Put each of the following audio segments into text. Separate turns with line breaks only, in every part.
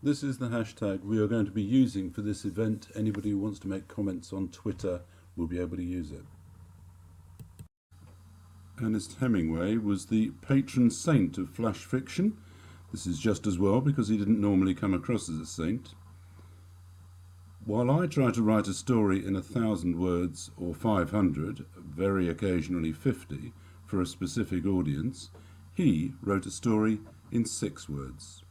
This is the hashtag we are going to be using for this event. Anybody who wants to make comments on Twitter will be able to use it. Ernest Hemingway was the patron saint of flash fiction. This is just as well because he didn't normally come across as a saint. While I try to write a story in 1,000 words or 500, very occasionally 50, for a specific audience, he wrote a story in 6 words.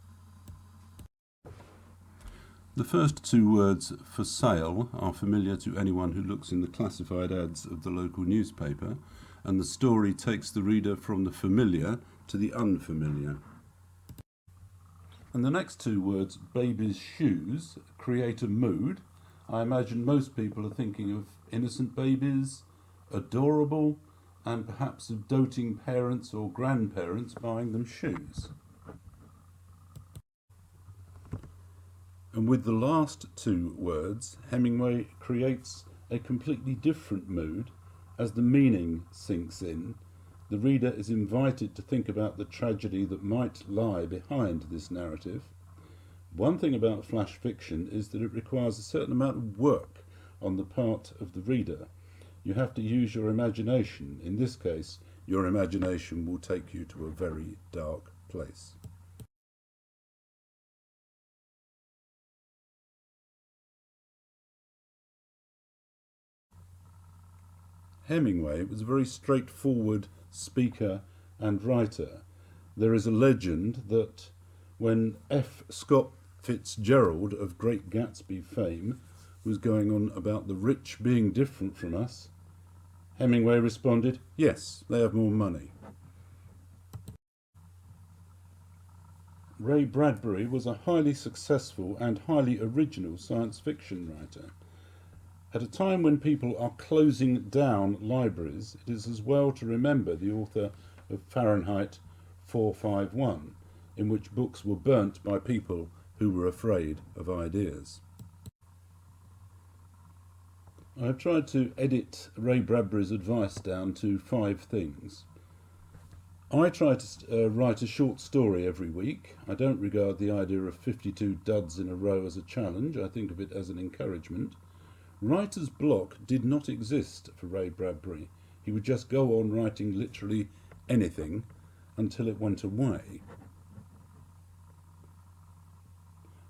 The first 2 words, for sale, are familiar to anyone who looks in the classified ads of the local newspaper, and the story takes the reader from the familiar to the unfamiliar. And the next 2 words, baby's shoes, create a mood. I imagine most people are thinking of innocent babies, adorable, and perhaps of doting parents or grandparents buying them shoes. And with the last 2 words, Hemingway creates a completely different mood. As the meaning sinks in, the reader is invited to think about the tragedy that might lie behind this narrative. One thing about flash fiction is that it requires a certain amount of work on the part of the reader. You have to use your imagination. In this case, your imagination will take you to a very dark place. Hemingway was a very straightforward speaker and writer. There is a legend that when F. Scott Fitzgerald of Great Gatsby fame was going on about the rich being different from us, Hemingway responded, "Yes, they have more money." Ray Bradbury was a highly successful and highly original science fiction writer. At a time when people are closing down libraries, it is as well to remember the author of Fahrenheit 451, in which books were burnt by people who were afraid of ideas. I have tried to edit Ray Bradbury's advice down to 5 things. I try to write a short story every week. I don't regard the idea of 52 duds in a row as a challenge. I think of it as an encouragement. Writer's block did not exist for Ray Bradbury. He would just go on writing literally anything until it went away.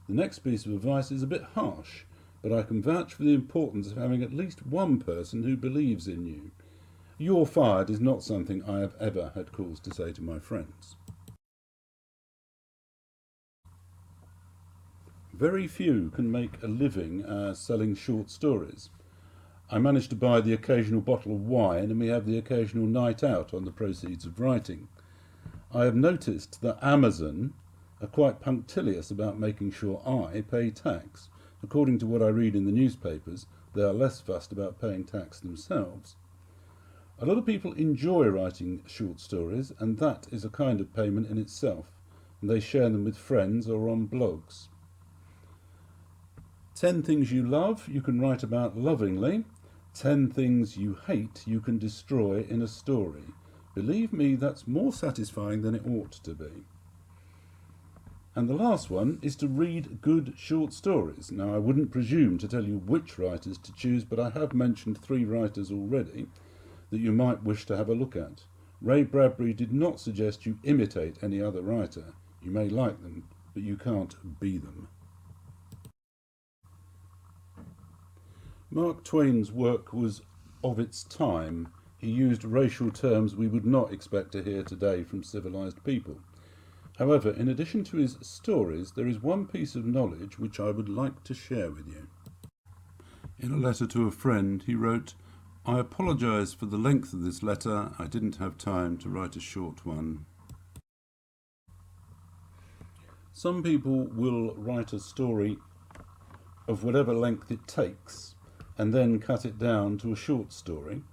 The next piece of advice is a bit harsh, but I can vouch for the importance of having at least one person who believes in you. "You're fired" is not something I have ever had cause to say to my friends. Very few can make a living selling short stories. I managed to buy the occasional bottle of wine, and we have the occasional night out on the proceeds of writing. I have noticed that Amazon are quite punctilious about making sure I pay tax. According to what I read in the newspapers, they are less fussed about paying tax themselves. A lot of people enjoy writing short stories, and that is a kind of payment in itself, and they share them with friends or on blogs. 10 things you love you can write about lovingly. 10 things you hate you can destroy in a story. Believe me, that's more satisfying than it ought to be. And the last one is to read good short stories. Now, I wouldn't presume to tell you which writers to choose, but I have mentioned 3 writers already that you might wish to have a look at. Ray Bradbury did not suggest you imitate any other writer. You may like them, but you can't be them. Mark Twain's work was of its time. He used racial terms we would not expect to hear today from civilized people. However, in addition to his stories, there is one piece of knowledge which I would like to share with you. In a letter to a friend, he wrote, "I apologise for the length of this letter. I didn't have time to write a short one." Some people will write a story of whatever length it takes and then cut it down to a short story.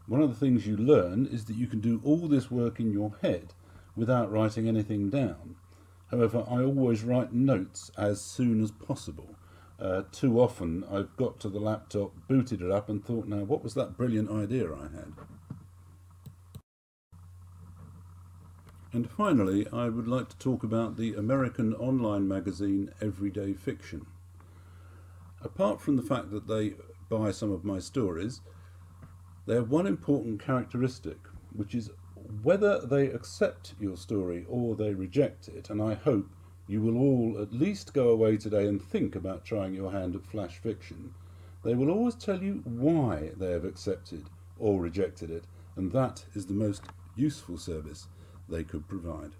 One of the things you learn is that you can do all this work in your head without writing anything down. However, I always write notes as soon as possible. Too often I've got to the laptop, booted it up and thought, now what was that brilliant idea I had? And finally, I would like to talk about the American online magazine Everyday Fiction. Apart from the fact that they buy some of my stories, they have one important characteristic, which is whether they accept your story or they reject it, and I hope you will all at least go away today and think about trying your hand at flash fiction. They will always tell you why they have accepted or rejected it, and that is the most useful service they could provide.